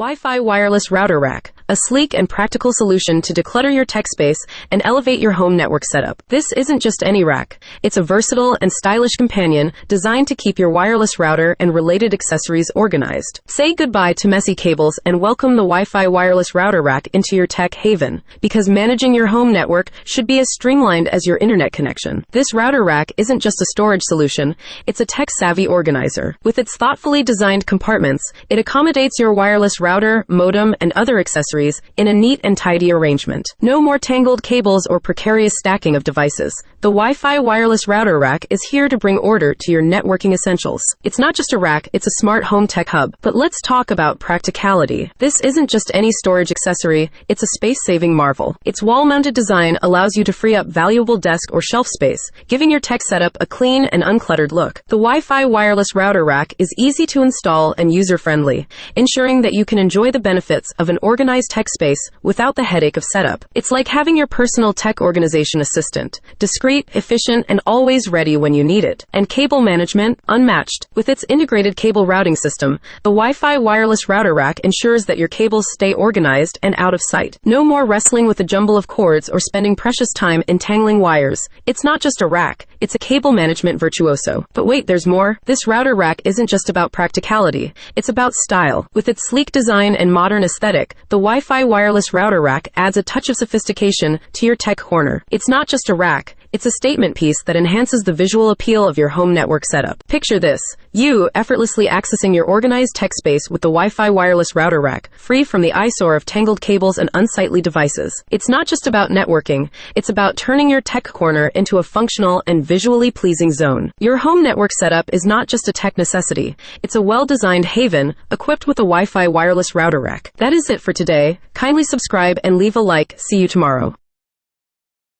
Wi-Fi wireless router rack, a sleek and practical solution to declutter your tech space and elevate your home network setup. This isn't just any rack. It's a versatile and stylish companion designed to keep your wireless router and related accessories organized. Say goodbye to messy cables and welcome the Wi-Fi wireless router rack into your tech haven, because managing your home network should be as streamlined as your internet connection. This router rack isn't just a storage solution, it's a tech-savvy organizer. With its thoughtfully designed compartments, it accommodates your wireless router, modem, and other accessories in a neat and tidy arrangement. No more tangled cables or precarious stacking of devices. The Wi-Fi wireless router rack is here to bring order to your networking essentials. It's not just a rack, it's a smart home tech hub. But let's talk about practicality. This isn't just any storage accessory, it's a space-saving marvel. Its wall-mounted design allows you to free up valuable desk or shelf space, giving your tech setup a clean and uncluttered look. The Wi-Fi wireless router rack is easy to install and user-friendly, ensuring that you can enjoy the benefits of an organized tech space without the headache of setup. It's like having your personal tech organization assistant, discreet, efficient, and always ready when you need it. And cable management, unmatched. With its integrated cable routing system, the Wi-Fi wireless router rack ensures that your cables stay organized and out of sight. No more wrestling with a jumble of cords or spending precious time entangling wires. It's not just a rack, it's a cable management virtuoso. But wait, there's more. This router rack isn't just about practicality, it's about style. With its sleek design and modern aesthetic, the Wi-Fi wireless router rack adds a touch of sophistication to your tech corner. It's not just a rack, it's a statement piece that enhances the visual appeal of your home network setup. Picture this, you effortlessly accessing your organized tech space with the Wi-Fi wireless router rack, free from the eyesore of tangled cables and unsightly devices. It's not just about networking, it's about turning your tech corner into a functional and visually pleasing zone. Your home network setup is not just a tech necessity, it's a well-designed haven equipped with a Wi-Fi wireless router rack. That is it for today. Kindly subscribe and leave a like. See you tomorrow.